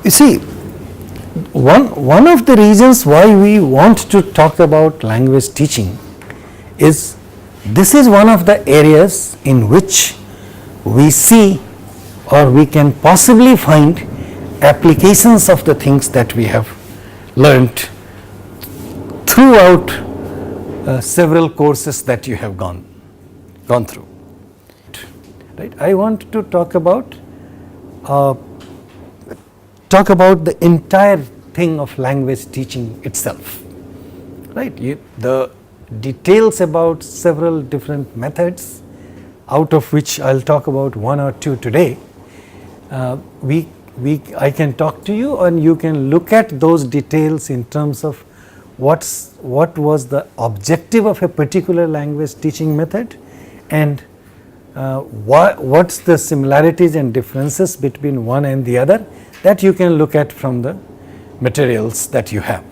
You see, one of the reasons why we want to talk about language teaching is this is one of the areas in which we see or we can possibly find applications of the things that we have learnt throughout several courses that you have gone through. Right? I want to talk about the entire thing of language teaching itself. Right? The details about several different methods, out of which I'll talk about one or two today. I can talk to you, and you can look at those details in terms of what was the objective of a particular language teaching method, and what's the similarities and differences between one and the other, that you can look at from the materials that you have.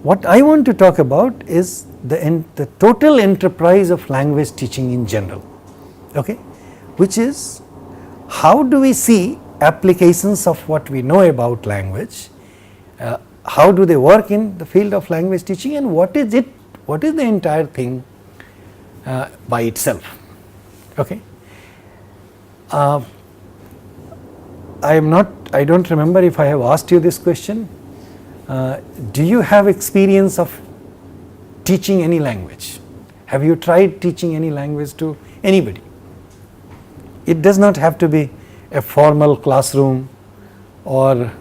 What I want to talk about is the total enterprise of language teaching in general, okay, which is how do we see applications of what we know about language, how do they work in the field of language teaching, and what is the entire thing by itself. Okay. I don't remember if I have asked you this question. Do you have experience of teaching any language? Have you tried teaching any language to anybody? It does not have to be a formal classroom or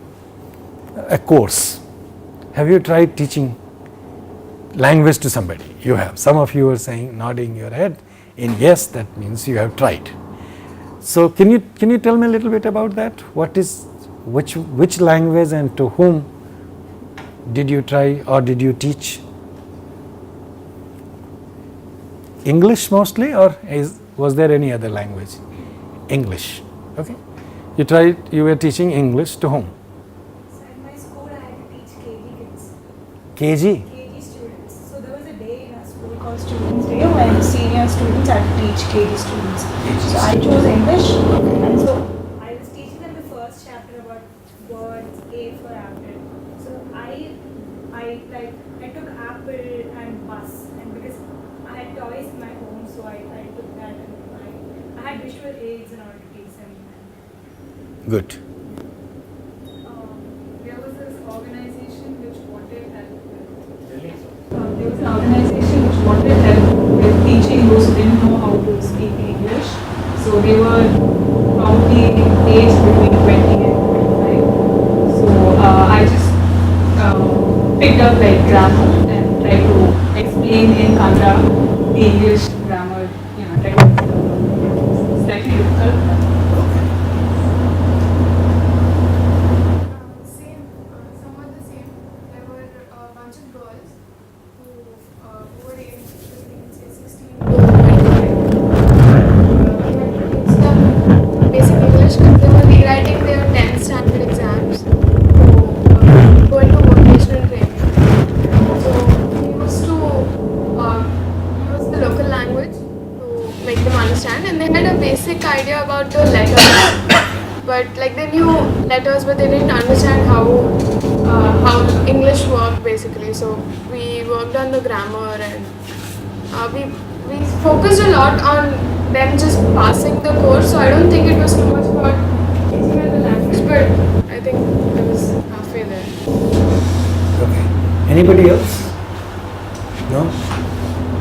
a course. Have you tried teaching language to somebody? You have. Some of you are saying, nodding your head in yes, that means you have tried. So can you tell me a little bit about that? Which language and to whom did you try or did you teach? English mostly, or was there any other language? English. Okay. You were teaching English to whom? So in my school I had to teach KG kids. KG? KG students. So there was a day in our school called Students' Day when senior students had to teach KG students. So I chose English, and so I was teaching them the first chapter about words, A for apple. So I took apple and bus, and because I had toys in my home, so I took that, and I had visual aids in order to teach them. Good. There was this organization which wanted help with teaching those who didn't know how to speak English. So they were probably aged between 20 and 25. So I just picked up like grammar and tried to explain in Kannada the English grammar, tried to slightly difficult. Somewhat the same. There were a bunch of girls who were aged between say 16 to 25. Teach them basic English because they were rewriting their 10th standard exams to go into vocational training. So we used to use the local language to make them understand, and they had a basic idea about the letters. But like they knew letters, but they didn't understand how English worked basically. So we worked on the grammar, and we focused a lot on them just passing the course. So I don't think it was too much about teaching them the language, but I think I was halfway there. Okay. Anybody else? No?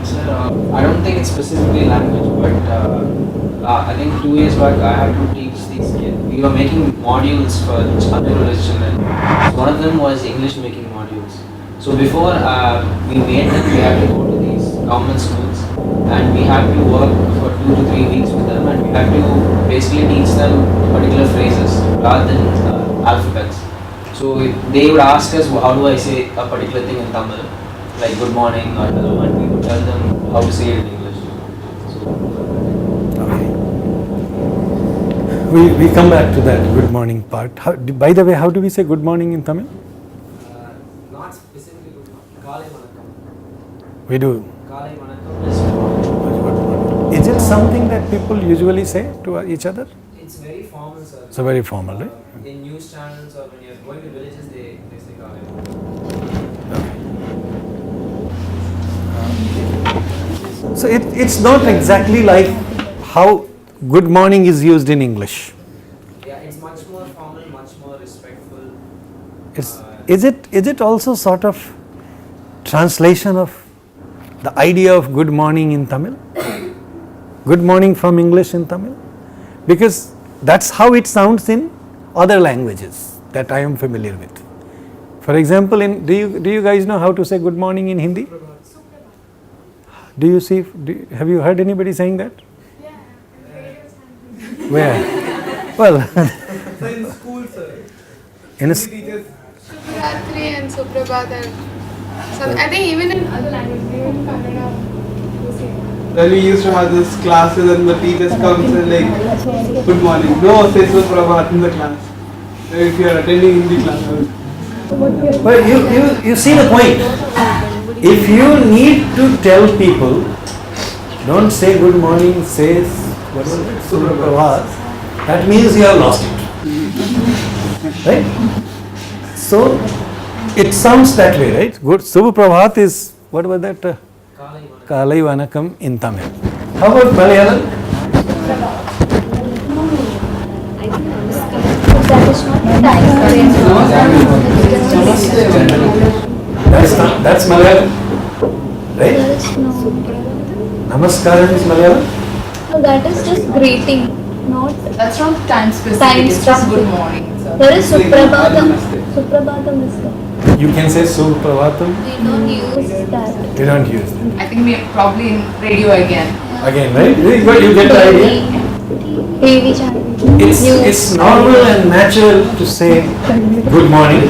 Sir, I don't think it's specifically language, but I think 2 years back I had to teach these kids. We were making modules for underprivileged children. So one of them was English making modules. So before we made them, we had to go to these government schools, and we had to work for 2 to 3 weeks with them, and we had to basically teach them particular phrases rather than alphabets. So they would ask us, how do I say a particular thing in Tamil, like good morning or hello, and we would tell them how to say it in English. We come back to that good morning part. By the way, how do we say good morning in Tamil? Not specifically good morning. Kaalai vanakkam. We do. Kaalai vanakkam is good morning. Is it something that people usually say to each other? In It's very formal, sir. So very formal, right? In news channels or when you're going to villages, they say Kale. So it's not exactly like how good morning is used in English. Yeah, it's much more formal, much more respectful. Is it also sort of translation of the idea of good morning in Tamil? Good morning from English in Tamil? Because that's how it sounds in other languages that I am familiar with. For example, do you guys know how to say good morning in Hindi? Have you heard anybody saying that? Yeah, Where? Well, So in school, sir, in a, teachers Shubhratri and Suprabhat. So I think even in other languages, even in Kannada, we say that. then we used to have this classes and the teachers comes and like, good morning. No, say Suprabhat in the class. If you are attending Hindi class. but you see the point. If you need to tell people, don't say good morning, say what was it? Suprabhat, that means you have lost it. Right? So it sounds that way, right? Good. Suprabhat is, what was that? Kale. Kalai Vanakam in Tamil. How about Malayalam? That is not time. That's Malayalam, right? There is no. Namaskaram is Malayalam. No, that is just greeting, not That's not time specific. Time It's just specific. good morning. So. There is Suprabhatam. Suprabhatam is there. You can say Suprabhatam. We don't use that. You don't use that. I think we are probably in radio again. Again, right? But you get the idea. TV channel. It's normal and natural to say good morning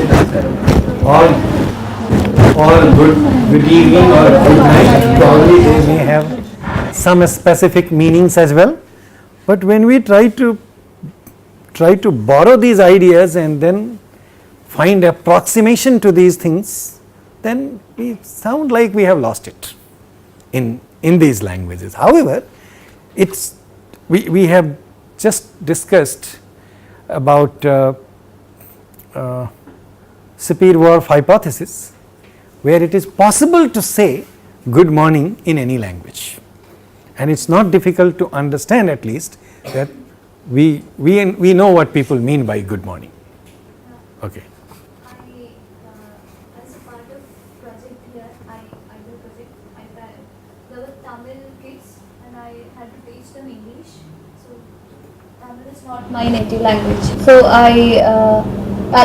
or good evening or good night. Probably they may have some specific meanings as well. But when we try to borrow these ideas and then find approximation to these things, then we sound like we have lost it in these languages. However, we have just discussed about Sapir-Whorf hypothesis, where it is possible to say good morning in any language, and it's not difficult to understand, at least, that we know what people mean by good morning. Okay. As a part of project here, I did project. There were Tamil kids, and I had to teach them English. So Tamil is not my native language. So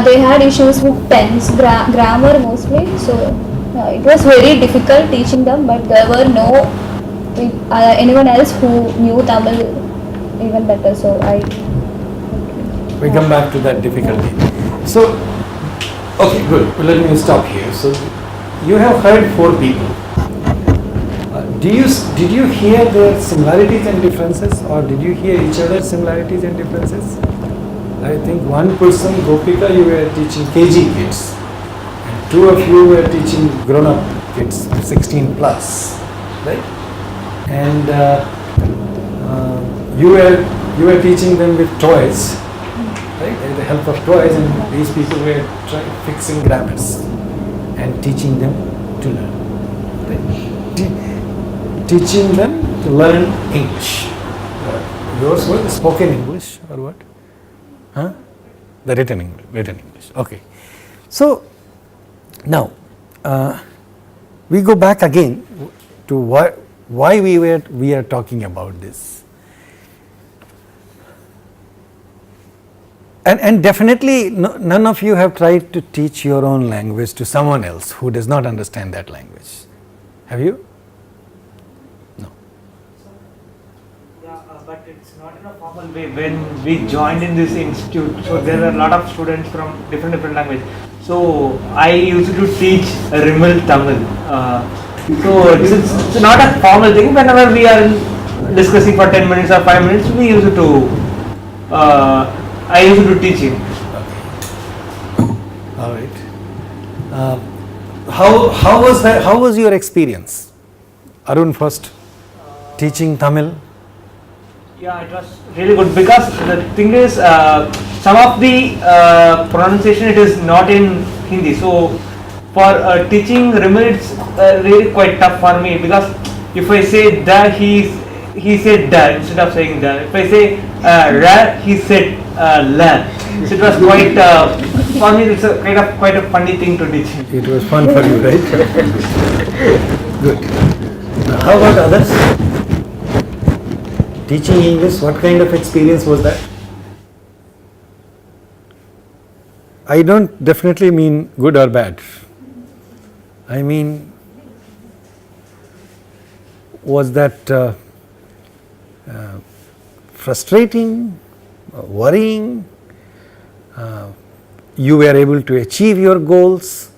they had issues with tense, grammar mostly. So it was very difficult teaching them, but there were no anyone else who knew Tamil even better. So We come back to that difficulty. So, okay, good. Well, let me stop here. So, you have heard 4 people. Did you hear their similarities and differences, or did you hear each other's similarities and differences? I think one person, Gopika, you were teaching KG kids, and 2 of you were teaching grown-up kids, 16 plus, right? And you were teaching them with toys, right? With the help of toys, and these people were fixing grammars and teaching them to learn. Right? Teaching them to learn English. Yours was spoken English or what? Huh? The written English. Okay. So now we go back again to why we are talking about this. And definitely none of you have tried to teach your own language to someone else who does not understand that language. Have you? No. Yeah, but it's not in a formal way. When we joined in this institute, so there are a lot of students from different languages. So I used to teach Rimal Tamil. So it's not a formal thing. Whenever we are discussing for 10 minutes or 5 minutes, we used to I used to teach him. All right. How was your experience, Arun? First, teaching Tamil. Yeah, it was really good because the thing is, some of the pronunciation it is not in Hindi. So for teaching Rimel, it's really quite tough for me because if I say the, he said the instead of saying the. If I say ra, he said la. So it was quite for me. It's a kind of quite a funny thing to teach. It was fun for you, right? Good. How about others? Teaching English, what kind of experience was that? I don't definitely mean good or bad. I mean, was that frustrating, worrying? You were able to achieve your goals?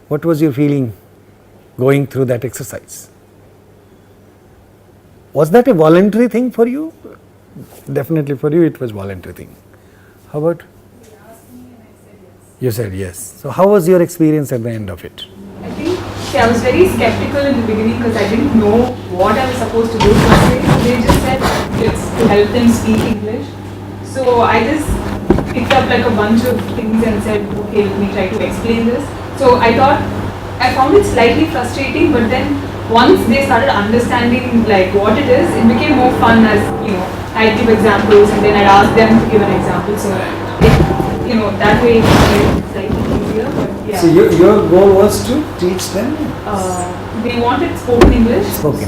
What was your feeling going through that exercise? Was that a voluntary thing for you? Definitely for you it was voluntary thing. How about? They asked me and I said yes. You said yes. So how was your experience at the end of it? I think, see, I was very skeptical in the beginning because I didn't know what I was supposed to do first day. So they just said it's to help them speak English. So I just picked up like a bunch of things and said, okay, let me try to explain this. So I found it slightly frustrating, but then once they started understanding like what it is, it became more fun as, I'd give examples and then I'd ask them to give an example. So, that way it made it slightly easier. But yeah. So your goal was to teach them? They wanted spoken English. Spoken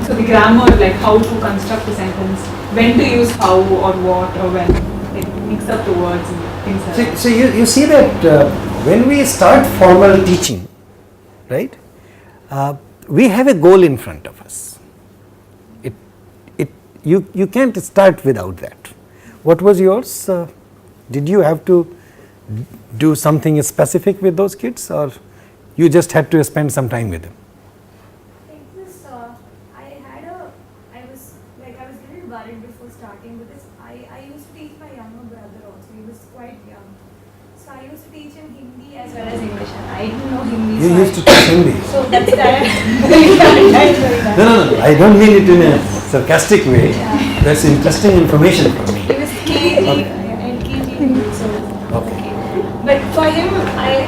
So the grammar, like how to construct a sentence, when to use how or what, or when like, mix up the words and things like that. So you see that when we start formal teaching, right, we have a goal in front of us. You can't start without that. What was yours? Did you have to do something specific with those kids, or you just had to spend some time with them? I was a little worried before starting because I used to teach my younger brother also. He was quite young. So I used to teach him Hindi as well as English, and I didn't know Hindi. You used to teach Hindi? So that's that. No, I don't mean it in a sarcastic way. Yeah. That's interesting information for me. It was KG and KG. So okay. But for him,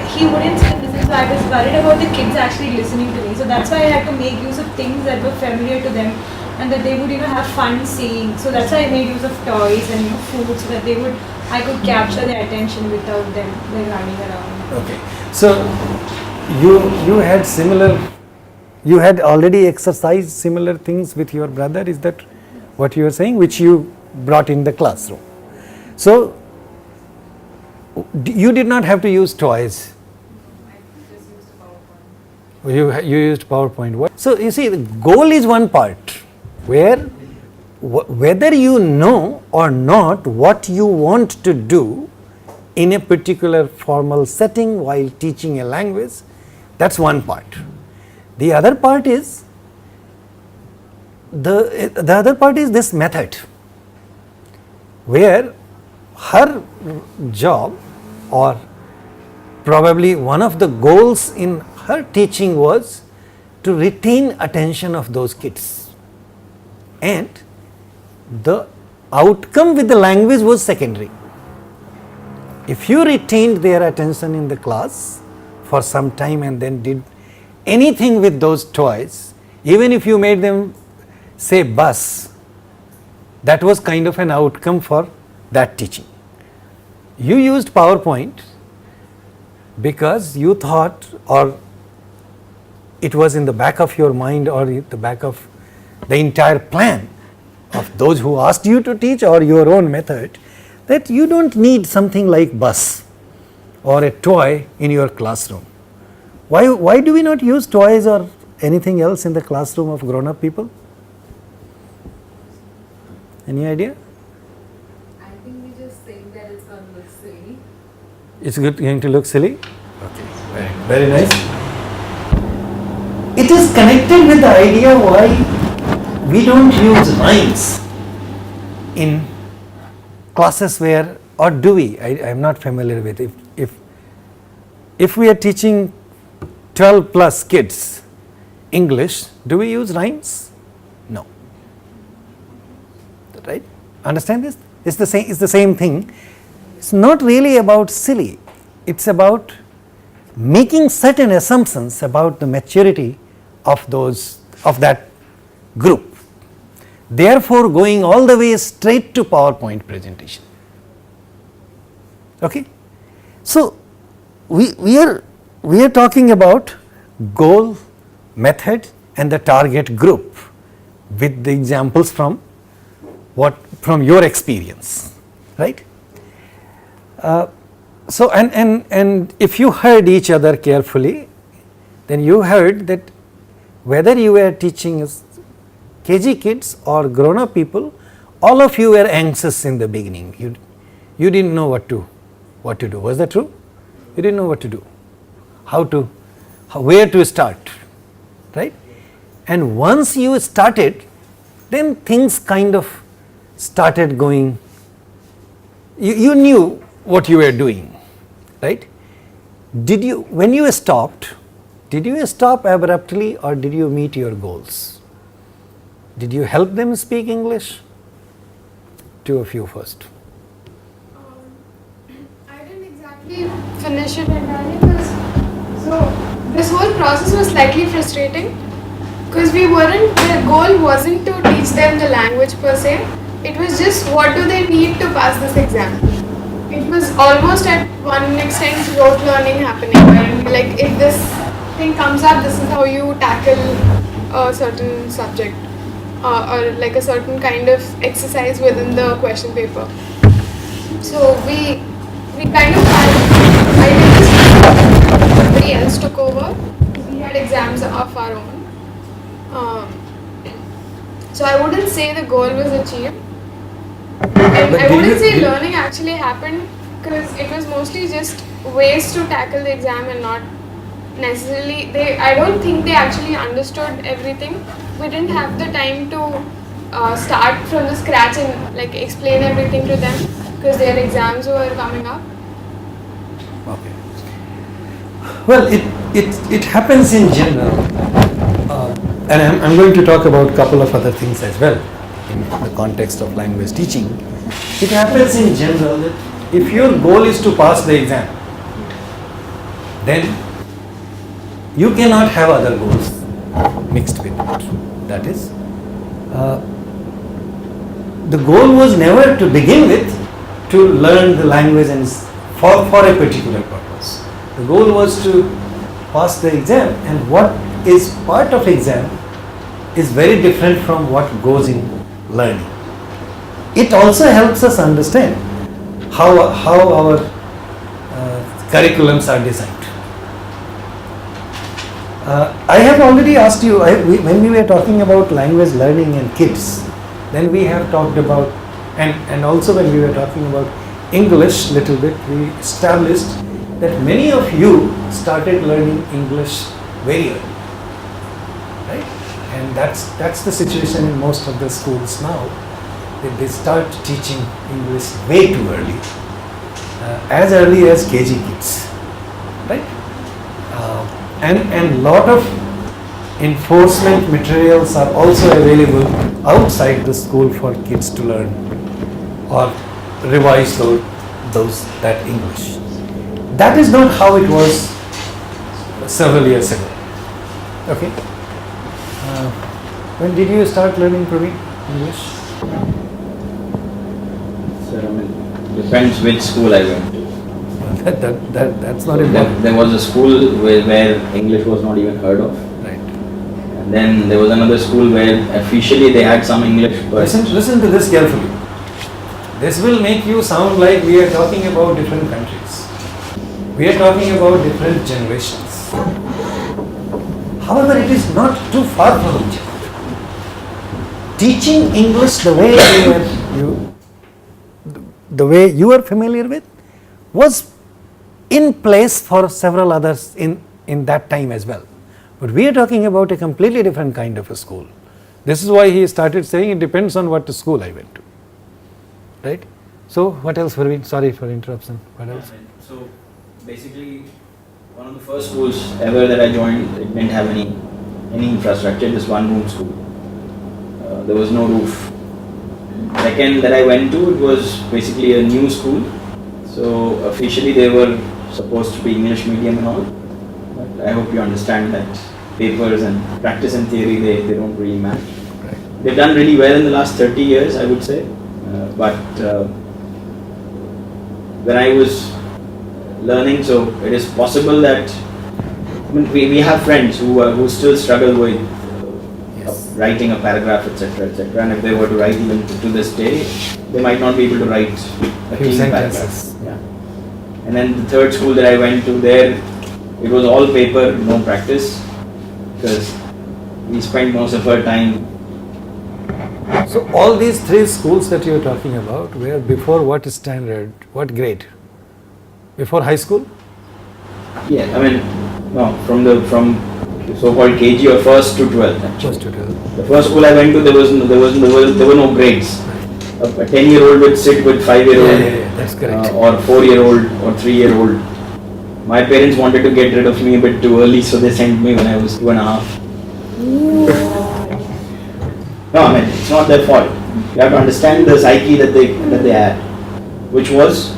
he wouldn't listen, so I was worried about the kids actually listening to me. So that's why I had to make use of things that were familiar to them and that they would have fun seeing. So that's why I made use of toys and food so that I could capture their attention without them running around. Okay. So you had already exercised similar things with your brother, is that what you are saying, which you brought in the classroom? So you did not have to use toys. I just used PowerPoint. You used PowerPoint. What? So you see, the goal is one part, where whether you know or not what you want to do in a particular formal setting while teaching a language, that's one part. The other part is this method, where her job, or probably one of the goals in her teaching, was to retain attention of those kids, and the outcome with the language was secondary. If you retained their attention in the class for some time and then did anything with those toys, even if you made them say bus, that was kind of an outcome for that teaching. You used PowerPoint because you thought, or it was in the back of your mind or the back of the entire plan of those who asked you to teach or your own method, that you don't need something like bus or a toy in your classroom. Why do we not use toys or anything else in the classroom of grown-up people? Any idea? I think we just think that it's going to look silly. It's going to look silly? Okay, very nice. It is connected with the idea why we don't use rhymes in classes where, or do we? I am not familiar with it. If we are teaching 12 plus kids English, do we use rhymes? No. right? Understand this? It's the same thing. It's not really about silly. It's about making certain assumptions about the maturity of that group. Therefore, going all the way straight to PowerPoint presentation. Okay? So, we are talking about goal, method and the target group with the examples from your experience, right? So and if you heard each other carefully, then you heard that whether you were teaching KG kids or grown up people, all of you were anxious in the beginning. You didn't know what to do. Was that true? You didn't know what to do, where to start, right? And once you started, then things kind of started going. You knew what you were doing, right? When you stopped, did you stop abruptly or did you meet your goals? Did you help them speak English? Two of you first. I didn't exactly finish it entirely because this whole process was slightly frustrating because the goal wasn't to teach them the language per se. It was just what do they need to pass this exam. It was almost at one extent rote learning happening, where like if this thing comes up, this is how you tackle a certain subject or like a certain kind of exercise within the question paper. So we kind of had, I did this, somebody else took over. We had exams of our own. So I wouldn't say the goal was achieved. And I wouldn't say learning actually happened because it was mostly just ways to tackle the exam and not necessarily, I don't think they actually understood everything. We didn't have the time to start from the scratch and like explain everything to them because their exams were coming up. Okay. Well, it happens in general, and I'm going to talk about a couple of other things as well in the context of language teaching. It happens in general that if your goal is to pass the exam, then you cannot have other goals mixed with it. That is, the goal was never to begin with to learn the language and for a particular purpose. The goal was to pass the exam, and what is part of exam is very different from what goes in learning. It also helps us understand how our curriculums are designed. I have already asked you, when we were talking about language learning and kids, then we have talked about, and also when we were talking about English little bit, we established that many of you started learning English very early, right? And that's the situation in most of the schools now, that they start teaching English way too early, as early as KG kids, right? And lot of enforcement materials are also available outside the school for kids to learn or revise that English. That is not how it was several years ago. Okay. When did you start learning, Praveen, English? Sir, I mean, depends which school I went to. That's not important. There was a school where English was not even heard of. Right. And then there was another school where officially they had some English. But Listen to this carefully. This will make you sound like we are talking about different countries. We are talking about different generations. However, it is not too far from each other. Teaching English the way you are familiar with was in place for several others in that time as well. But we are talking about a completely different kind of a school. This is why he started saying it depends on what school I went to. Right? So what else, Praveen? Sorry for interruption. What else? So basically, one of the first schools ever that I joined, it didn't have any infrastructure, just one room school. There was no roof. Second that I went to, it was basically a new school. So officially they were supposed to be English medium and all. But I hope you understand that papers and practice and theory, they don't really match. They've done really well in the last 30 years, I would say. But when I was learning, so it is possible that we have friends who still struggle with writing a paragraph, etc., etc. And if they were to write even to this day, they might not be able to write a clean paragraph. Yeah. And then the third school that I went to, there it was all paper, no practice, because we spent most of our time. So all these three schools that you are talking about were before what standard, what grade? Before high school? Yeah, I mean, no, from so-called KG or first to 12th. Actually. First to 12th. The first school I went to, there were no grades. A 10-year-old would sit with 5-year-old, that's correct. or 4-year-old or 3-year-old. My parents wanted to get rid of me a bit too early, so they sent me when I was 2.5. No, I mean, it's not their fault. You have to understand the psyche that they had, which was,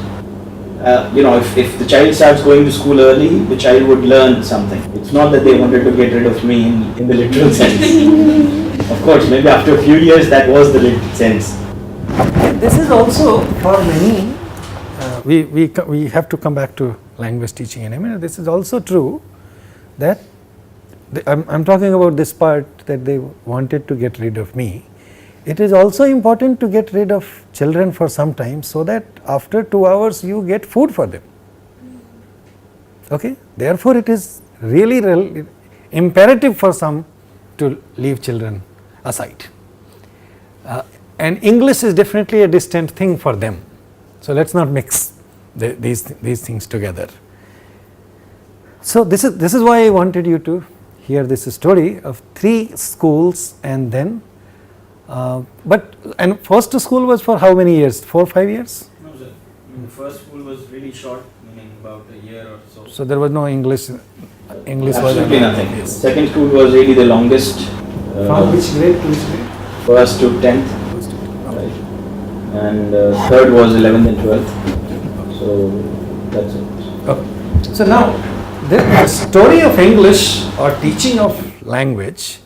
if the child starts going to school early, the child would learn something. It's not that they wanted to get rid of me in the literal sense. Of course, maybe after a few years that was the literal sense. This is also for many, we have to come back to language teaching in a minute. This is also true that I'm talking about this part that they wanted to get rid of me. It is also important to get rid of children for some time, so that after 2 hours you get food for them. Okay? Therefore, it is really imperative for some to leave children aside. And English is definitely a distant thing for them. So let us not mix these things together. So this is why I wanted you to hear this story of 3 schools, and then and first school was for how many years? 4 or 5 years? No, sir. The first school was really short, meaning about a year or so. So there was no English. Absolutely nothing. Yes. Second school was really the longest. From which grade to which grade? First to 10th. Right. And third was 11th and 12th. So that's it. Okay. So now the story of English or teaching of language,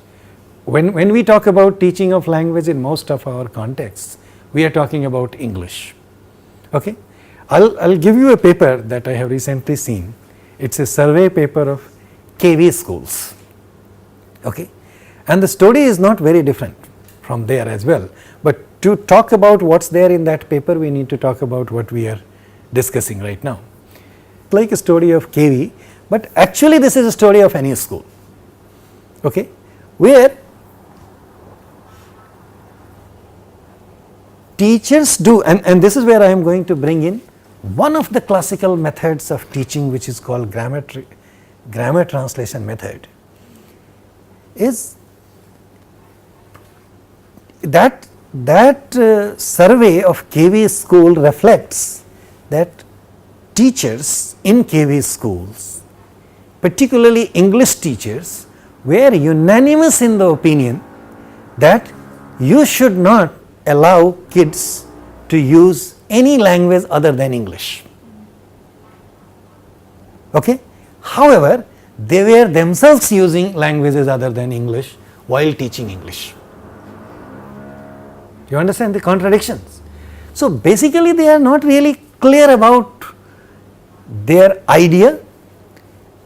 when we talk about teaching of language in most of our contexts, we are talking about English. Okay? I'll give you a paper that I have recently seen. It's a survey paper of KV schools. Okay? And the story is not very different from there as well. But to talk about what's there in that paper, we need to talk about what we are discussing right now. Like a story of KV, but actually this is a story of any school. Okay? Where teachers do, and this is where I am going to bring in one of the classical methods of teaching, which is called grammar translation method, is that survey of KV school reflects that teachers in KV schools, particularly English teachers, were unanimous in the opinion that you should not allow kids to use any language other than English. Okay? However, they were themselves using languages other than English while teaching English. You understand the contradictions? So basically they are not really clear about their idea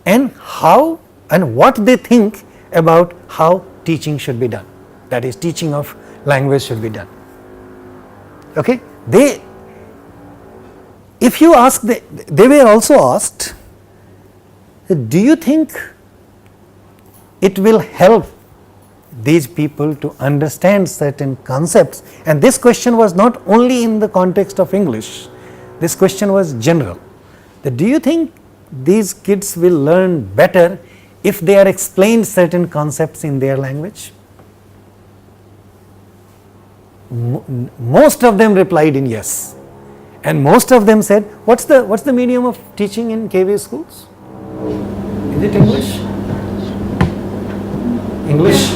and how and what they think about how teaching should be done, that is, teaching of language should be done. Okay? If you ask, they were also asked, do you think it will help these people to understand certain concepts? And this question was not only in the context of English, this question was general. That do you think these kids will learn better if they are explained certain concepts in their language? Most of them replied in yes, and most of them said, what's the medium of teaching in KV schools? Is it English? English.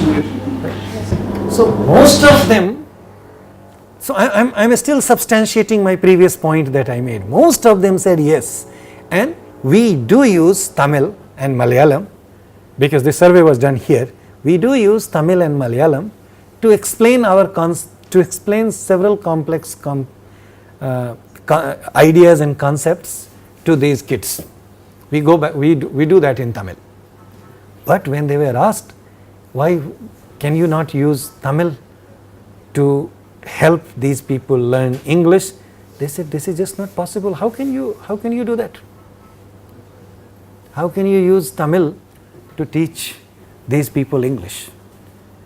So most of them So I'm still substantiating my previous point that I made. Most of them said yes, and we do use Tamil and Malayalam, because the survey was done here. We do use Tamil and Malayalam to explain to explain several complex ideas and concepts to these kids. We go back. We do that in Tamil. But when they were asked, why can you not use Tamil to help these people learn English, they said this is just not possible. How can you do that? How can you use Tamil to teach these people English?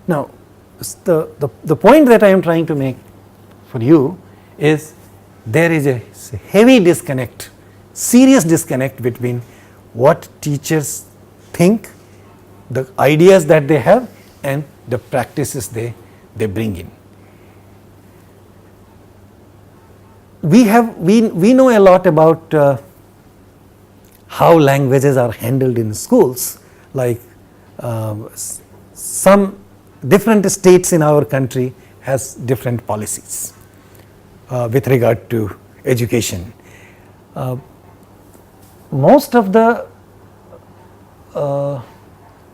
Now, the point that I am trying to make for you is there is a heavy disconnect, serious disconnect between what teachers think, the ideas that they have, and the practices they bring in. We know a lot about how languages are handled in schools, like some different states in our country has different policies with regard to education. Most of the,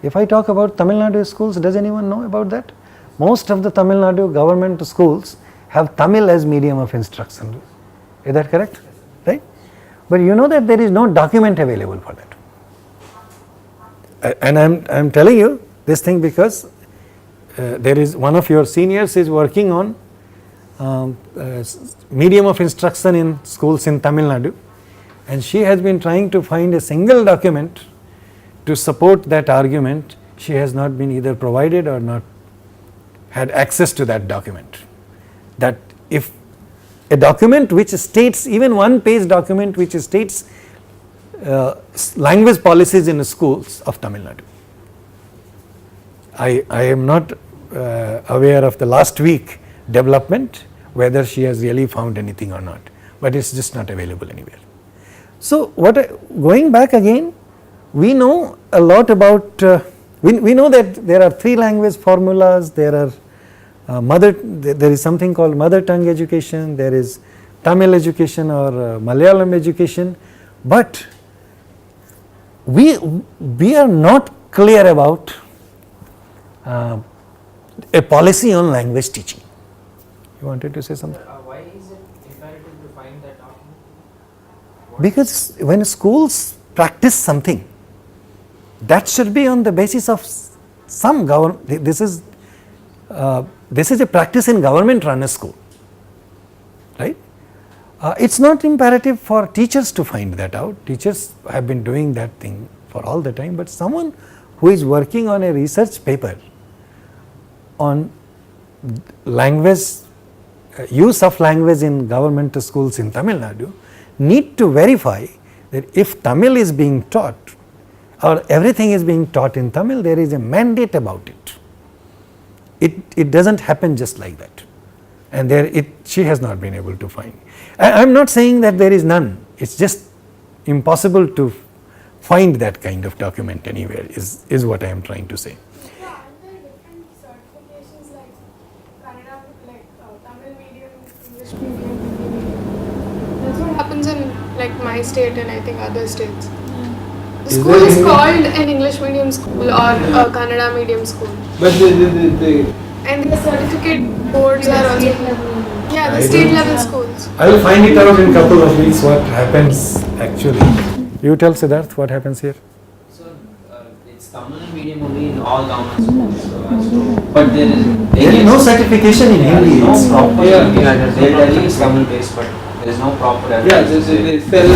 if I talk about Tamil Nadu schools, does anyone know about that? Most of the Tamil Nadu government schools have Tamil as medium of instruction. Is that correct? Right? But you know that there is no document available for that. And I'm telling you this thing because there is one of your seniors is working on medium of instruction in schools in Tamil Nadu, and she has been trying to find a single document to support that argument. She has not been either provided or not had access to that document. That if a document which states, even one-page document which states language policies in schools of Tamil Nadu. I am not aware of the last week development, whether she has really found anything or not, but it's just not available anywhere. So going back again, we know a lot about, we know that there are 3 language formulas, there are there is something called mother tongue education, there is Tamil education or Malayalam education, but we are not clear about a policy on language teaching. You wanted to say something? Why is it imperative to find that document? Because when schools practice something, that should be on the basis of some government. This is a practice in government-run school, right? It's not imperative for teachers to find that out. Teachers have been doing that thing for all the time, but someone who is working on a research paper on language, use of language in government schools in Tamil Nadu, need to verify that if Tamil is being taught or everything is being taught in Tamil, there is a mandate about it. It doesn't happen just like that, and she has not been able to find. I am not saying that there is none. It's just impossible to find that kind of document anywhere. Is what I am trying to say. Yeah, are there different certifications like Kannada, like Tamil medium, English medium, Hindi medium? That's what happens in like my state and I think other states. The school is called an English medium school or a Kannada medium school. But And the certificate boards are also the state level schools. I will find it out in a couple of weeks what happens actually. You tell Siddharth what happens here. So it's Tamil medium only in all government schools. But there is no certification in Hindi. No proper. Yeah. They tell you it's Tamil based, but there is no proper. Yeah, they sell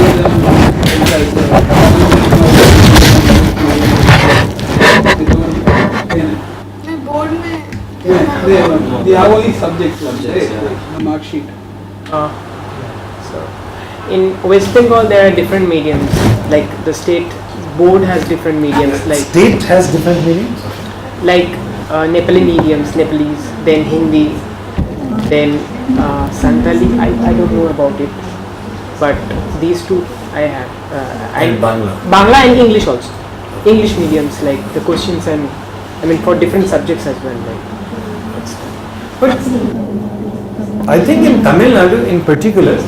My board mein they have only subjects, right? Mark sheet. So in West Bengal there are different mediums, like the state board has different mediums, like State has different mediums. like Nepali mediums, Nepalese, then Hindi, then Santali. I don't know about it, but these two I have. And Bangla. Bangla and English also. English mediums, like the questions and I mean for different subjects as well. Like, but I think in Tamil Nadu in particular,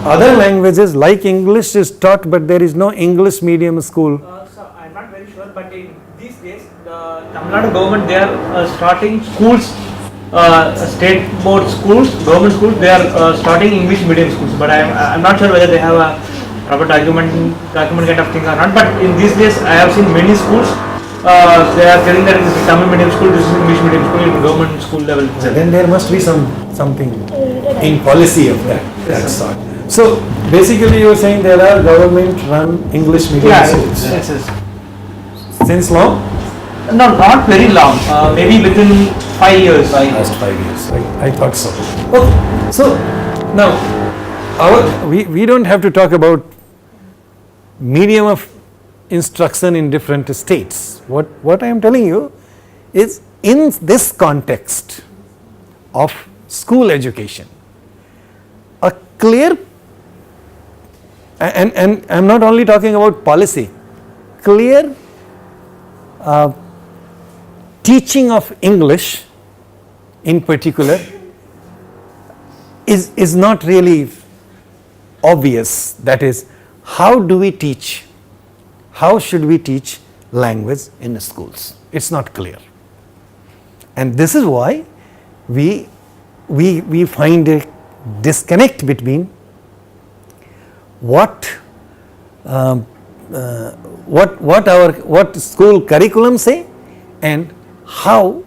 other languages like English is taught, but there is no English medium school. So I'm not very sure, but in these days, the Tamil Nadu government, they are starting schools, state board schools, government schools. They are starting English medium schools, but I'm not sure whether they have a proper document kind of thing or not. But in these days, I have seen many schools. They are telling that this is Tamil medium school, this is English medium school, in government school level. Then there must be something in policy of that sort. So basically, you are saying there are government-run English medium schools. Yes. Since long? No, not very long. Maybe within 5 years. Last 5 years, right? I thought so. Okay. So now, we don't have to talk about medium of instruction in different states. What I am telling you is, in this context of school education, a clear, and I am not only talking about policy, clear teaching of English in particular is not really obvious. That is, how do we teach? How should we teach language in schools? It's not clear, and this is why we find a disconnect between what school curriculum say and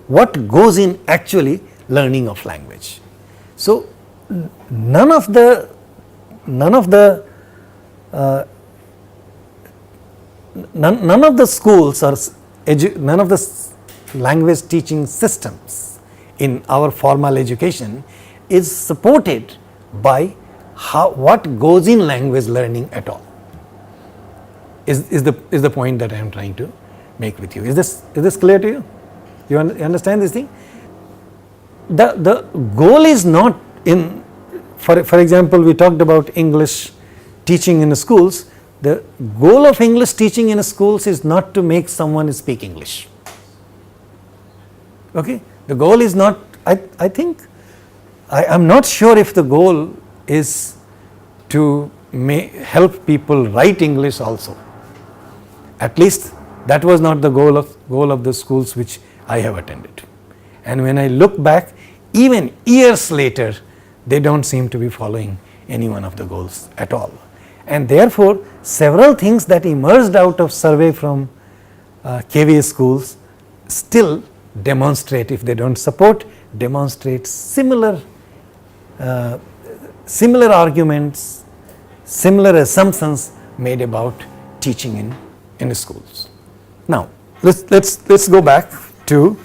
what goes in actually learning of language. So none of the schools or none of the language teaching systems in our formal education is supported by what goes in language learning at all. Is the point that I am trying to make with you. Is this clear to you? You understand this thing? The goal is not in, for example, we talked about English teaching in schools. The goal of English teaching in schools is not to make someone speak English. Okay? The goal is not, I think, I am not sure if the goal is to help people write English also. At least that was not the goal of the schools which I have attended. And when I look back, even years later, they don't seem to be following any one of the goals at all. And therefore, several things that emerged out of survey from KVA schools still demonstrate, if they don't support, demonstrate similar arguments, similar assumptions made about teaching in schools. Now, let's go back to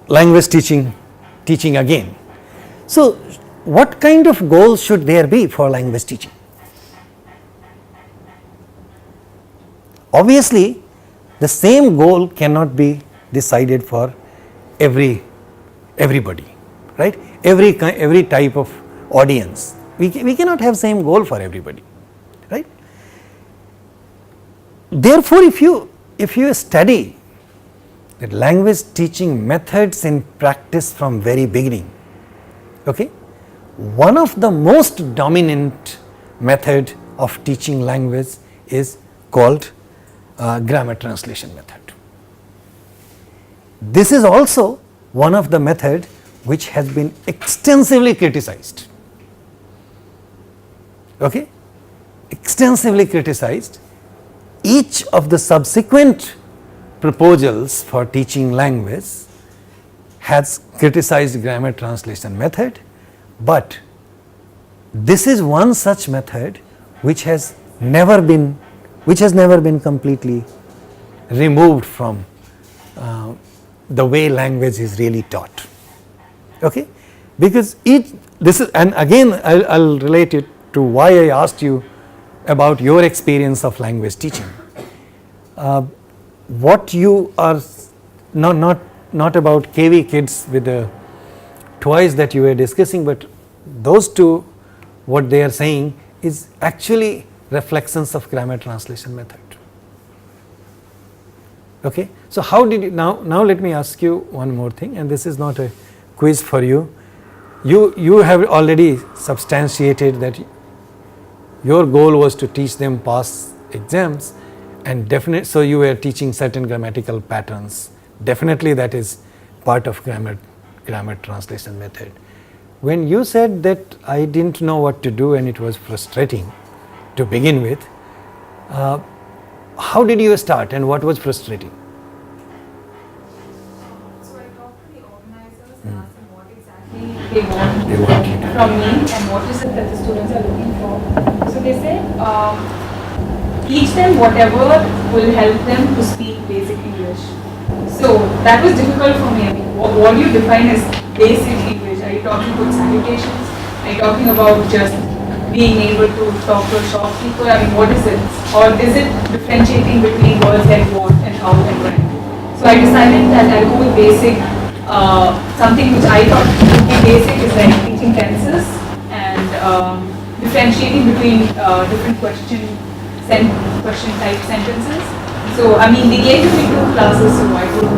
language teaching again. So, what kind of goals should there be for language teaching? Obviously, the same goal cannot be decided for everybody, right? Every type of audience. We cannot have same goal for everybody, right? Therefore, if you study the language teaching methods in practice from very beginning, okay, one of the most dominant method of teaching language is called grammar translation method. This is also one of the method which has been extensively criticized. Okay, extensively criticized. Each of the subsequent proposals for teaching language has criticized grammar translation method, but this is one such method which has never been completely removed from the way language is really taught. Okay, because this is, and again I'll relate it to why I asked you about your experience of language teaching. What you are not about KV kids with the toys that you were discussing, but those two, what they are saying is actually reflections of grammar translation method. Okay, so how did you, now let me ask you one more thing, and this is not a quiz for you. You have already substantiated that your goal was to teach them pass exams, and so you were teaching certain grammatical patterns. Definitely that is part of grammar translation method. When you said that I didn't know what to do and it was frustrating to begin with, how did you start and what was frustrating? So I talked to the organizers and asked them what exactly they want from me and what is it that the students are looking for. So they said, teach them whatever will help them to speak basic English. So that was difficult for me. I mean, what do you define as basic English? Are you talking about salutations? Are you talking about just being able to talk to a shopkeeper? I mean, what is it? Or is it differentiating between words like what and how and when? So I decided that I'll go with basic. Something which I thought would be basic is like teaching tenses and differentiating between different question type sentences. So I mean, they gave me 2 classes, so I could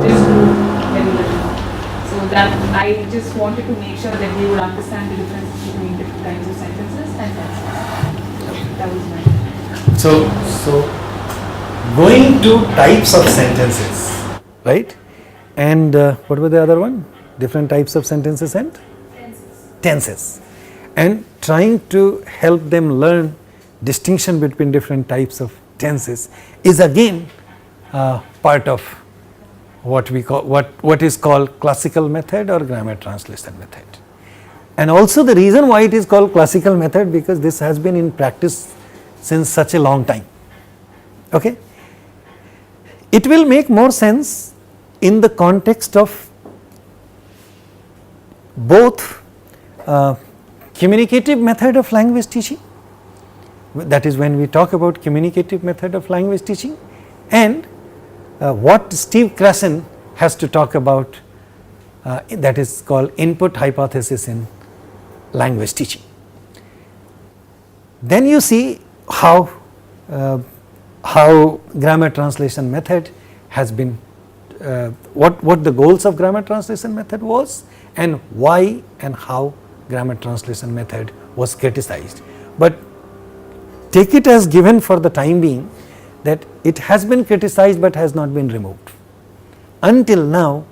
just do very little. So that I just wanted to make sure that they would understand the difference between different kinds of sentences and tenses. That was my. So going to types of sentences, right? And what were the other one? Different types of sentences and tenses. And trying to help them learn distinction between different types of tenses is again part of what we call what is called classical method or grammar translation method. And also the reason why it is called classical method, because this has been in practice since such a long time. Okay, it will make more sense in the context of both communicative method of language teaching, that is when we talk about communicative method of language teaching, and what Steve Krashen has to talk about, that is called input hypothesis in language teaching. Then you see how grammar translation method has been, what the goals of grammar translation method was, and why and how grammar translation method was criticized. But take it as given for the time being that it has been criticized but has not been removed. Until now,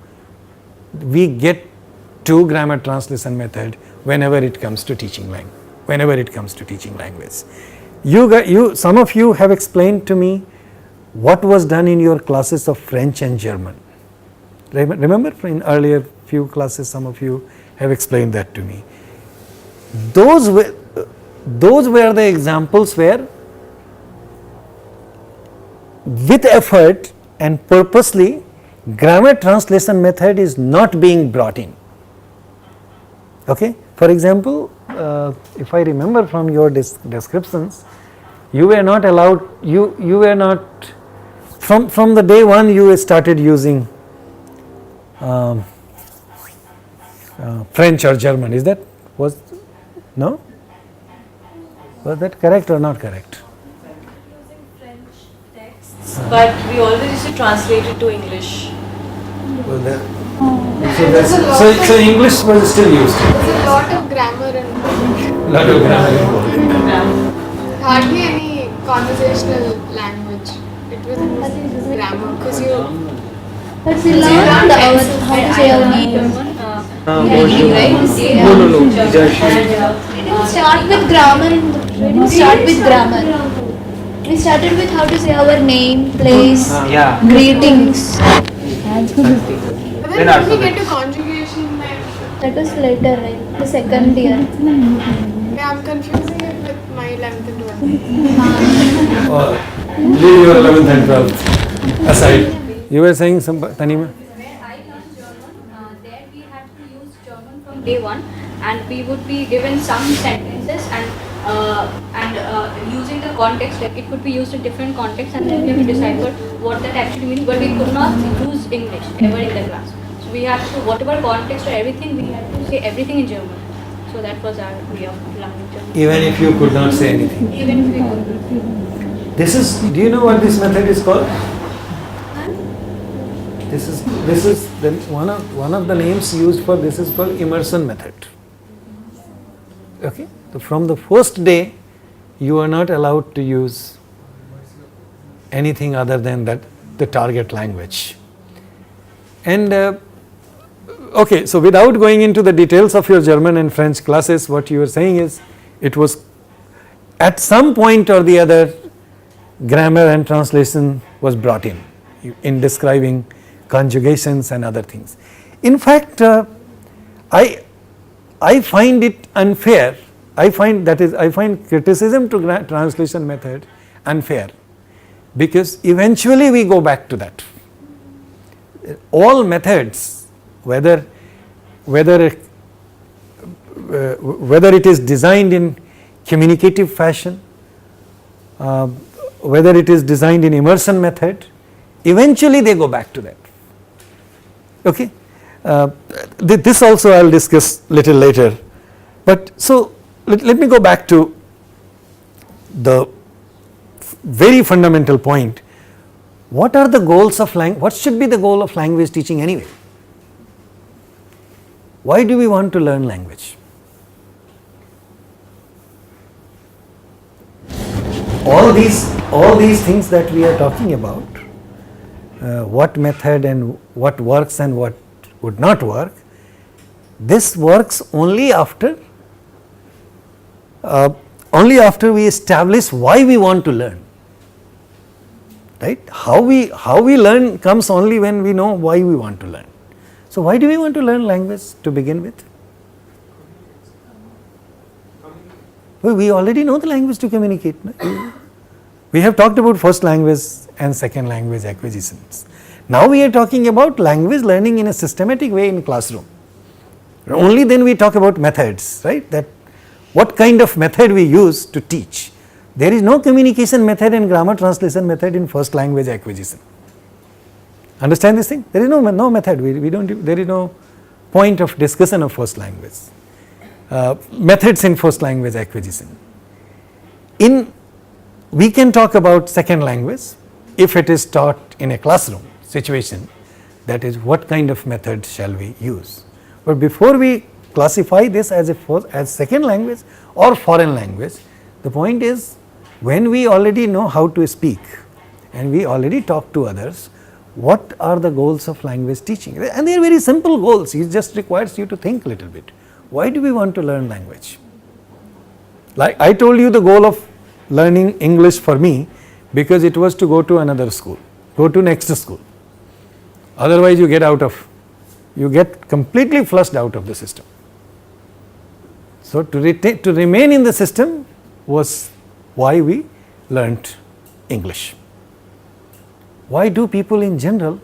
we get to grammar translation method whenever it comes to teaching language. Some of you have explained to me what was done in your classes of French and German. Remember in earlier few classes, some of you have explained that to me. Those were the examples where with effort and purposely grammar translation method is not being brought in. Okay, for example, if I remember from your descriptions, you were not allowed, you were not, from the day one you started using French or German. Is that, was that correct or not correct? Using French texts, but we always used to translate it to English. So English was still used. There's a lot of grammar involved. Hardly any conversational language. It was grammar because you. But we learned how to say our name. No. We didn't start with grammar. We started with how to say our name, place, greetings. But then when we get to conjugation, That was later, right? The second year. yeah, I'm confusing it with my 11th and 12th. Leave your 11th and 12th aside. You were saying some, Tanima? Where I learned German, there we had to use German from day one, and we would be given some sentences and using the context, like it could be used in different contexts, and then we have to decipher what that actually means. But we could not use English ever in the class. So we had to, whatever context or everything, we had to say everything in German. So that was our way of learning German. Even if you could not say anything. Even if we could. This is, do you know what this method is called? This is the one of the names used for this is called immersion method. Okay, so from the first day you are not allowed to use anything other than that the target language. And okay, so without going into the details of your German and French classes, what you are saying is it was at some point or the other grammar and translation was brought in describing conjugations and other things. In fact, I find it unfair. I find criticism to translation method unfair, because eventually we go back to that. All methods, whether it is designed in communicative fashion, whether it is designed in immersion method, eventually they go back to that. Okay, this also I will discuss little later. But so let me go back to the very fundamental point. What are the goals of language? What should be the goal of language teaching anyway? Why do we want to learn language? All these things that we are talking about, what method and what works and what would not work, this works only after we establish why we want to learn. Right? How we learn comes only when we know why we want to learn. So why do we want to learn language to begin with? Well, we already know the language to communicate. No? We have talked about first language and second language acquisitions. Now we are talking about language learning in a systematic way in classroom. Only then we talk about methods, right? That what kind of method we use to teach. There is no communication method and grammar translation method in first language acquisition. Understand this thing? There is no method. We don't. There is no point of discussion of first language. Methods in first language acquisition. We can talk about second language if it is taught in a classroom situation. That is, what kind of method shall we use? But before we classify this as second language or foreign language, the point is, when we already know how to speak and we already talk to others, what are the goals of language teaching? And they are very simple goals. It just requires you to think a little bit. Why do we want to learn language? Like I told you, the goal of learning English for me, because it was to go to another school, go to next school. Otherwise you get completely flushed out of the system. So to remain in the system was why we learnt English. Why do people in general,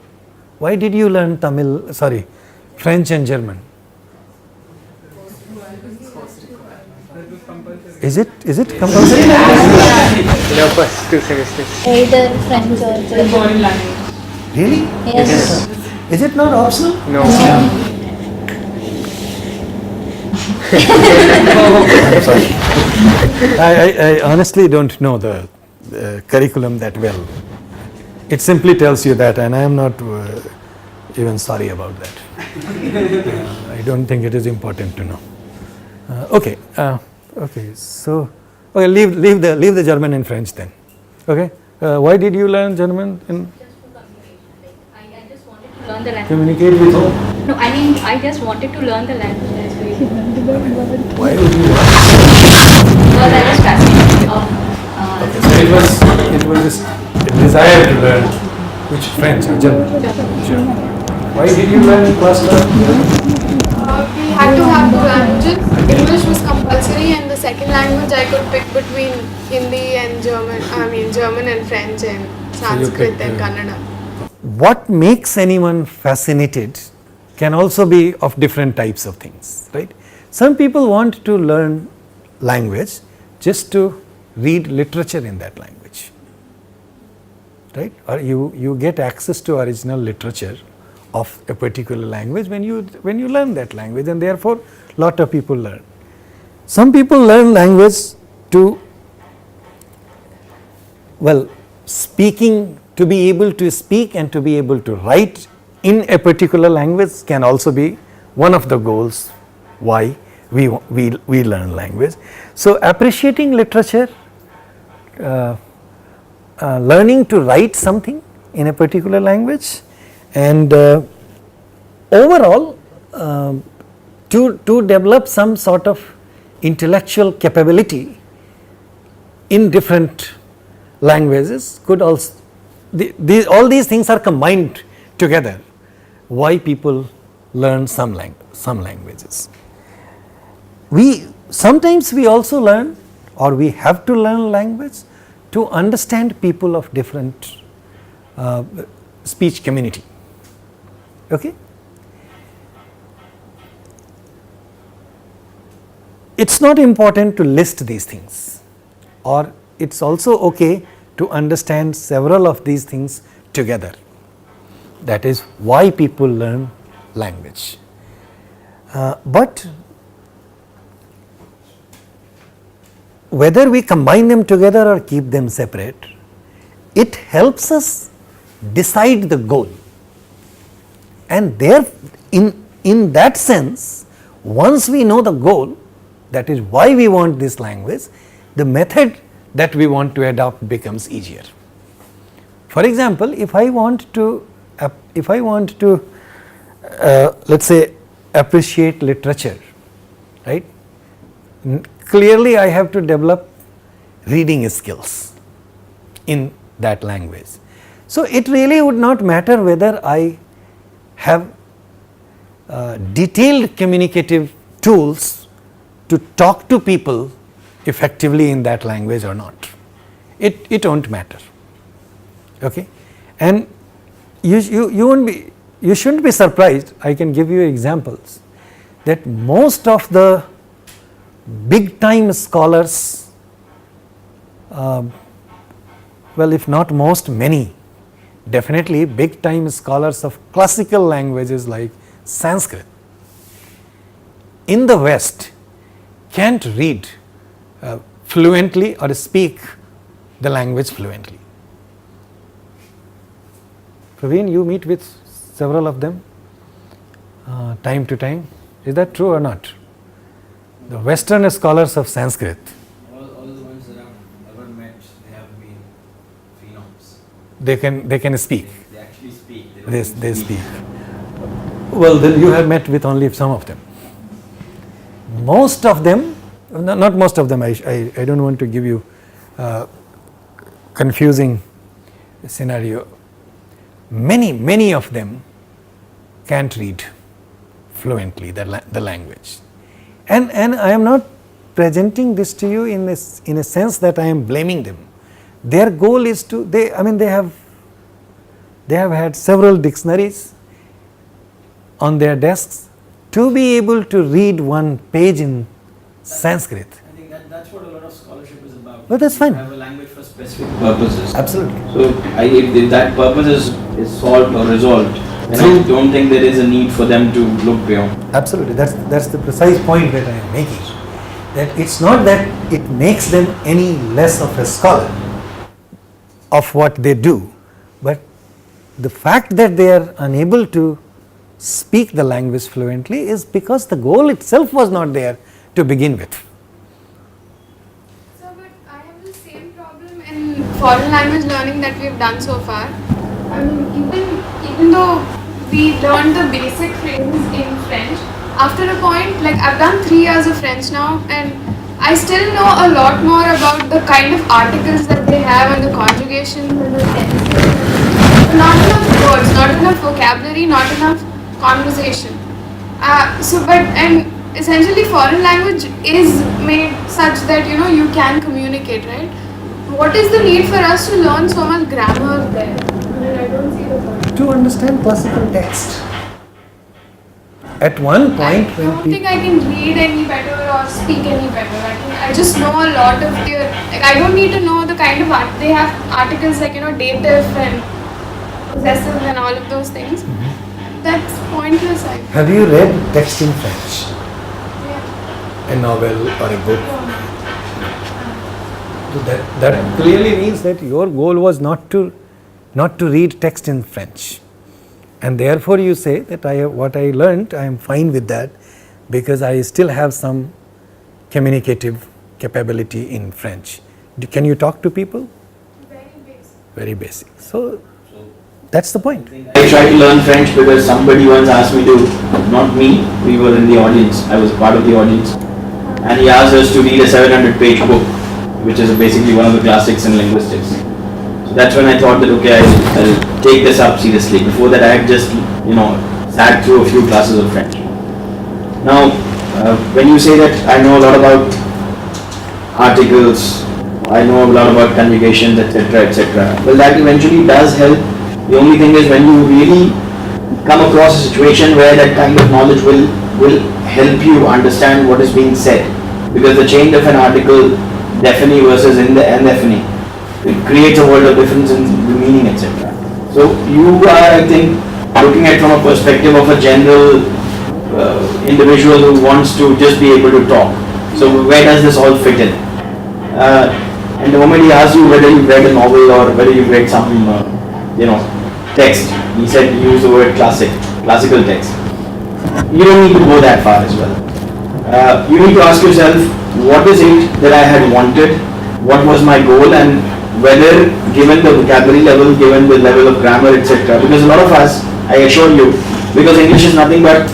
why did you learn French and German? Is it compulsory? No, first 2 semesters. Either French or German. Really? Yes. Is it not optional? No. I'm sorry. I honestly don't know the curriculum that well. It simply tells you that, and I am not even sorry about that. I don't think it is important to know. Okay. So leave the German and French then. Okay. Why did you learn German? I just wanted to learn the language. Communicate with whom? No, I mean, I just wanted to learn the language. That's the reason. Why would you learn? Because I was fascinated of. Okay, so it was just a desire to learn which French or German? Sure. Why did you learn class 12? We had to have two languages. English was compulsory, and the second language I could pick between Hindi and German. German and French and Sanskrit and Kannada. What makes anyone fascinated can also be of different types of things, right? Some people want to learn language just to read literature in that language, right? Or you get access to original literature of a particular language when you learn that language, and therefore lot of people learn. Some people learn language to to be able to speak and to be able to write in a particular language can also be one of the goals why we learn language. So appreciating literature, learning to write something in a particular language, and overall to develop some sort of intellectual capability in different languages could also, all these things are combined together why people learn some languages. Sometimes we also learn, or we have to learn language to understand people of different speech community. Okay? It's not important to list these things, or it's also okay to understand several of these things together. That is why people learn language. But whether we combine them together or keep them separate, it helps us decide the goal. And there, in that sense, once we know the goal, that is why we want this language, the method that we want to adopt becomes easier. For example, if I want to let's say appreciate literature, right? Clearly I have to develop reading skills in that language. So it really would not matter whether I have detailed communicative tools to talk to people effectively in that language or not. It won't matter. Okay? And you shouldn't be surprised. I can give you examples that most of the big time scholars, well, if not most, many, definitely big time scholars of classical languages like Sanskrit in the West can't read fluently or speak the language fluently. Praveen, you meet with several of them time to time. Is that true or not? The Western scholars of Sanskrit. All the ones that I've ever met, they have been phenoms. They can speak. They actually speak. They speak. Well, then you have met with only some of them. Most of them, not most of them, I don't want to give you confusing scenario. Many of them can't read fluently the language. And I am not presenting this to you in a sense that I am blaming them. Their goal is to, they have had several dictionaries on their desks to be able to read one page in Sanskrit. I think that's what a lot of scholarship is about. But that's fine. You have a language for specific purposes. Absolutely. So if that purpose is solved or resolved, then I don't think there is a need for them to look beyond. Absolutely, that's the precise point that I am making. That it's not that it makes them any less of a scholar of what they do, but the fact that they are unable to speak the language fluently is because the goal itself was not there to begin with. So, but I have the same problem in foreign language learning that we've done so far. I mean, even though we learned the basic phrases in French, after a point, like I've done 3 years of French now, and I still know a lot more about the kind of articles that they have and the conjugations and the tenses. Not enough words, not enough vocabulary, not enough conversation. And essentially foreign language is made such that you can communicate, right? What is the need for us to learn so much grammar there? I don't see the point. To understand classical text. At one point, I don't think I can read any better or speak any better. I just know a lot of their. I don't need to know the kind of art they have. Articles like dative and possessive and all of those things. That's pointless. Have you read text in French? Yeah. A novel or a book? So that clearly means that your goal was not to read text in French, And therefore you say that what I learnt, I am fine with that, because I still have some communicative capability in French. Can you talk to people? Very basic. Very basic. So that's the point. I tried to learn French because somebody once asked me to, not me, we were in the audience, I was part of the audience, and he asked us to read a 700-page book, which is basically one of the classics in linguistics. So that's when I thought that, okay, I'll take this up seriously. Before that I had just, sat through a few classes of French. Now, when you say that I know a lot about articles, I know a lot about conjugations, etc., etc., well, that eventually does help. The only thing is, when you really come across a situation where that kind of knowledge will help you understand what is being said, because the change of an article, definitely versus in the andephany, it creates a world of difference in the meaning, etc. So you are, I think, looking at from a perspective of a general individual who wants to just be able to talk. So where does this all fit in? And the moment he asks you whether you've read a novel or whether you've read some, text, he said he used the word classical text. You don't need to go that far as well. You need to ask yourself, what is it that I had wanted, what was my goal, and whether, given the vocabulary level, given the level of grammar, etc., because a lot of us, I assure you, because English is nothing but,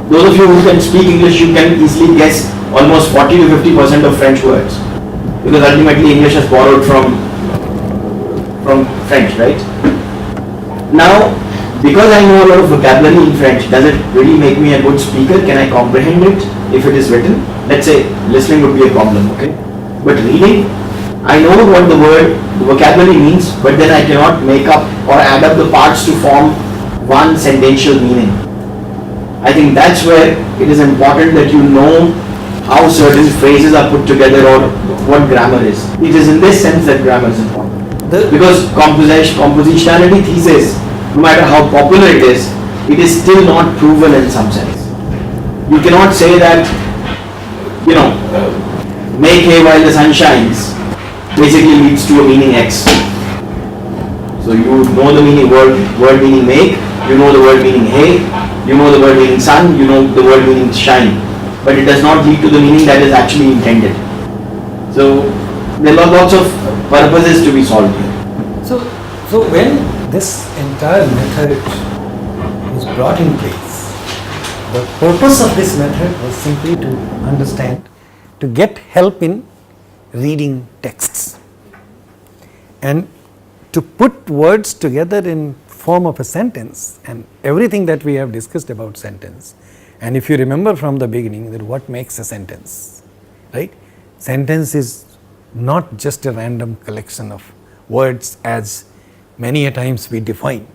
those of you who can speak English, you can easily guess almost 40 to 50% of French words, because ultimately English has borrowed from French, right? Now, because I know a lot of vocabulary in French, does it really make me a good speaker? Can I comprehend it if it is written? Let's say listening would be a problem, okay? But reading, I know what the vocabulary means, but then I cannot make up or add up the parts to form one sentential meaning. I think that's where it is important that you know how certain phrases are put together or what grammar is. It is in this sense that grammar is important. Because compositionality thesis, no matter how popular it is still not proven in some sense. You cannot say that, make hay while the sun shines basically leads to a meaning X. So you know the meaning word meaning make, you know the word meaning hay, you know the word meaning sun, you know the word meaning shine, but it does not lead to the meaning that is actually intended. So there are lots of purposes to be solved here. So when this entire method was brought in place, the purpose of this method was simply to understand, to get help in reading texts and to put words together in form of a sentence, and everything that we have discussed about sentence. And if you remember from the beginning, that what makes a sentence, right? Sentence is not just a random collection of words as many a times we define.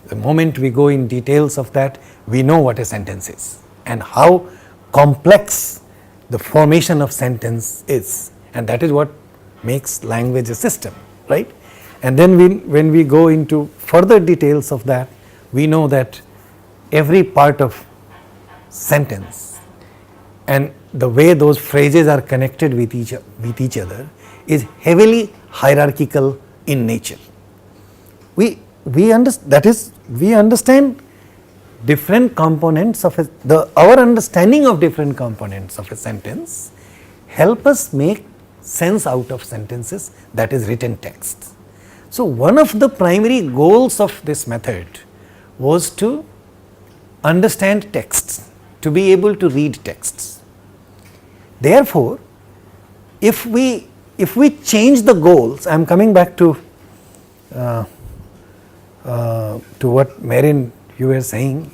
The moment we go in details of that, we know what a sentence is and how complex the formation of sentence is, and that is what makes language a system, right? And then when we go into further details of that, we know that every part of sentence and the way those phrases are connected with each other is heavily hierarchical in nature. We understand different components of our understanding of different components of a sentence help us make sense out of sentences, that is written text. So one of the primary goals of this method was to understand texts, to be able to read texts. Therefore, if we change the goals, I am coming back to what Marin you were saying.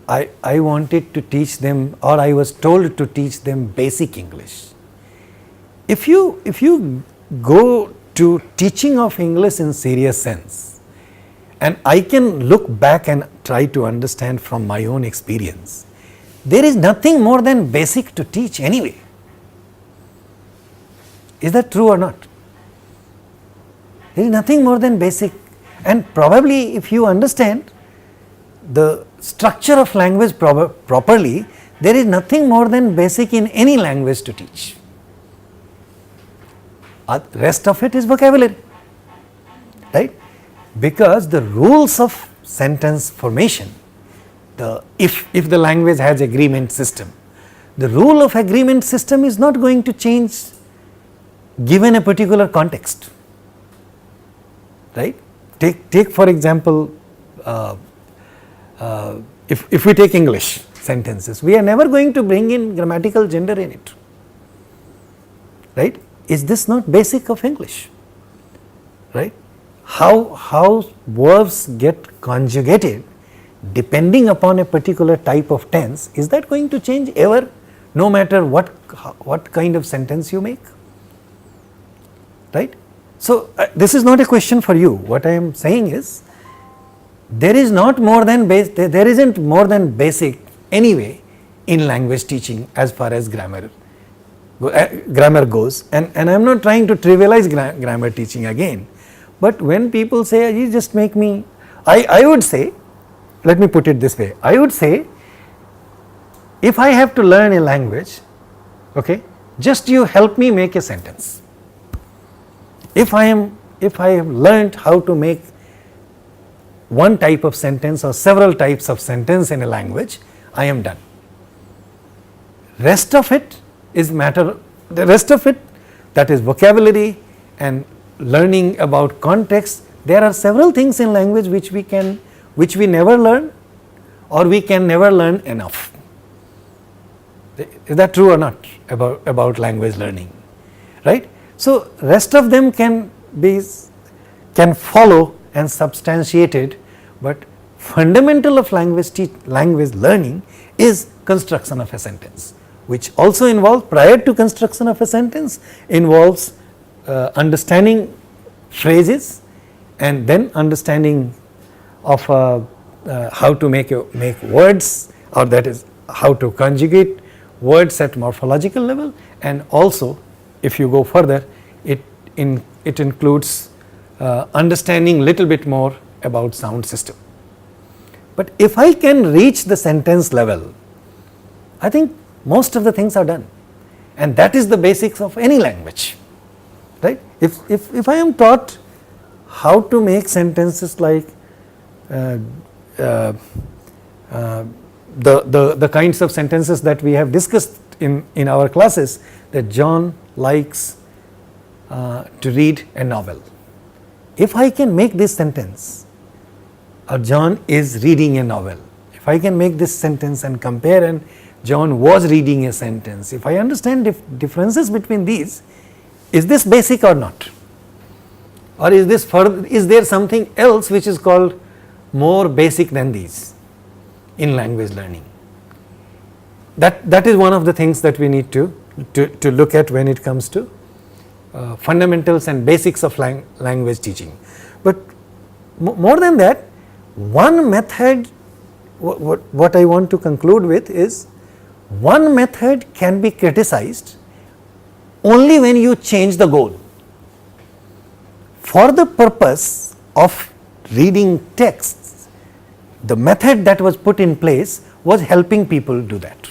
I wanted to teach them, or I was told to teach them basic English. If you go to teaching of English in serious sense, and I can look back and try to understand from my own experience, there is nothing more than basic to teach anyway. Is that true or not? There is nothing more than basic, and probably if you understand the structure of language properly, there is nothing more than basic in any language to teach. Rest of it is vocabulary, right? Because the rules of sentence formation, if the language has agreement system, the rule of agreement system is not going to change given a particular context, right? Take for example, if we take English sentences, we are never going to bring in grammatical gender in it, right? Is this not basic of English, right? How verbs get conjugated depending upon a particular type of tense, is that going to change ever, no matter what kind of sentence you make, right? So this is not a question for you. What I am saying is, there is not more than there isn't more than basic anyway in language teaching as far as grammar goes, and I am not trying to trivialize grammar teaching again, but when people say you just make me, I would say, let me put it this way, I would say, if I have to learn a language, okay, just you help me make a sentence. If I have learned how to make one type of sentence or several types of sentence in a language, I am done. Rest of it is the rest of it, that is vocabulary and learning about context. There are several things in language which we never learn, or we can never learn enough. Is that true or not about language learning, right? So rest of them can follow and substantiated, but fundamental of language learning is construction of a sentence, which also involves, prior to construction of a sentence, involves understanding phrases and then understanding of how to make words, or that is how to conjugate words at morphological level, and also if you go further, it includes understanding little bit more about sound system. But if I can reach the sentence level, I think most of the things are done, and that is the basics of any language, right? If I am taught how to make sentences like the kinds of sentences that we have discussed in our classes, that John likes to read a novel. If I can make this sentence, or John is reading a novel, if I can make this sentence and compare, and John was reading a sentence, if I understand differences between these, is this basic or not? Or is there something else which is called more basic than these in language learning? That is one of the things that we need to look at when it comes to fundamentals and basics of language teaching. But more than that, one method, what I want to conclude with is, one method can be criticized only when you change the goal. For the purpose of reading texts, the method that was put in place was helping people do that.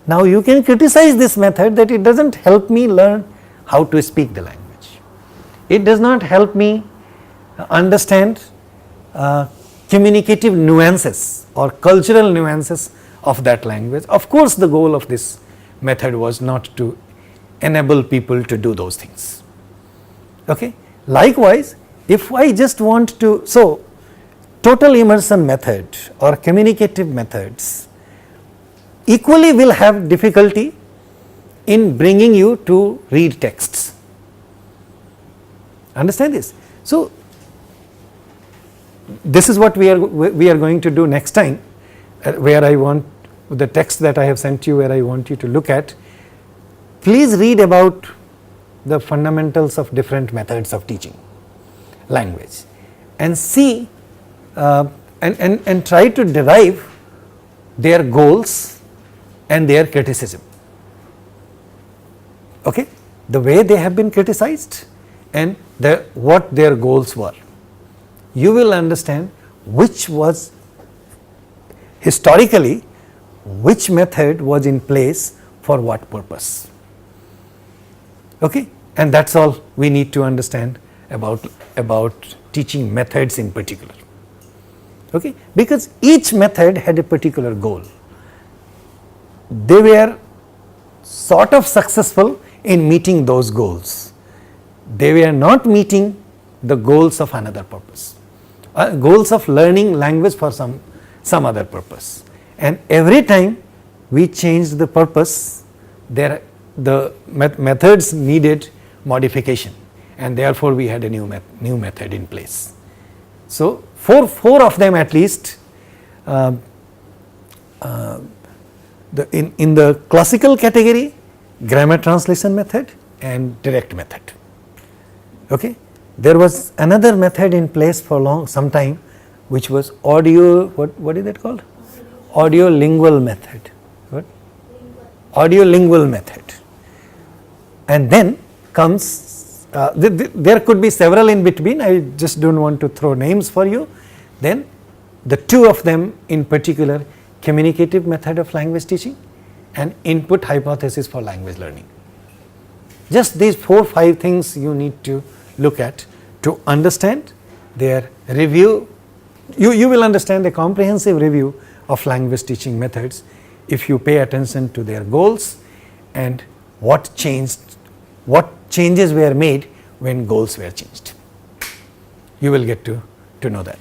Now you can criticize this method that it does not help me learn how to speak the language. It does not help me understand communicative nuances or cultural nuances of that language. Of course, the goal of this method was not to enable people to do those things. Okay. Likewise, if I just want to, so total immersion method or communicative methods equally will have difficulty in bringing you to read texts. Understand this? So this is what we are going to do next time, where I want the text that I have sent you, where I want you to look at. Please read about the fundamentals of different methods of teaching language and see and try to derive their goals and their criticism. Okay, the way they have been criticized and what their goals were. You will understand which was historically, which method was in place for what purpose. Okay, and that is all we need to understand about teaching methods in particular. okay, because each method had a particular goal. They were sort of successful in meeting those goals. They were not meeting the goals of another purpose, goals of learning language for some other purpose. And every time we changed the purpose, the methods needed modification, and therefore we had a new method in place. So four of them at least, in the classical category, grammar translation method and direct method. Okay. There was another method in place for some time, which was audio, what is that called? Audio lingual method. What? Audio lingual method. And then comes, there could be several in between, I just don't want to throw names for you. Then the two of them in particular, communicative method of language teaching and input hypothesis for language learning. Just these 4-5 things you need to look at to understand their review. You will understand a comprehensive review of language teaching methods if you pay attention to their goals and what changes were made when goals were changed. You will get to know that.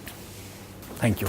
Thank you.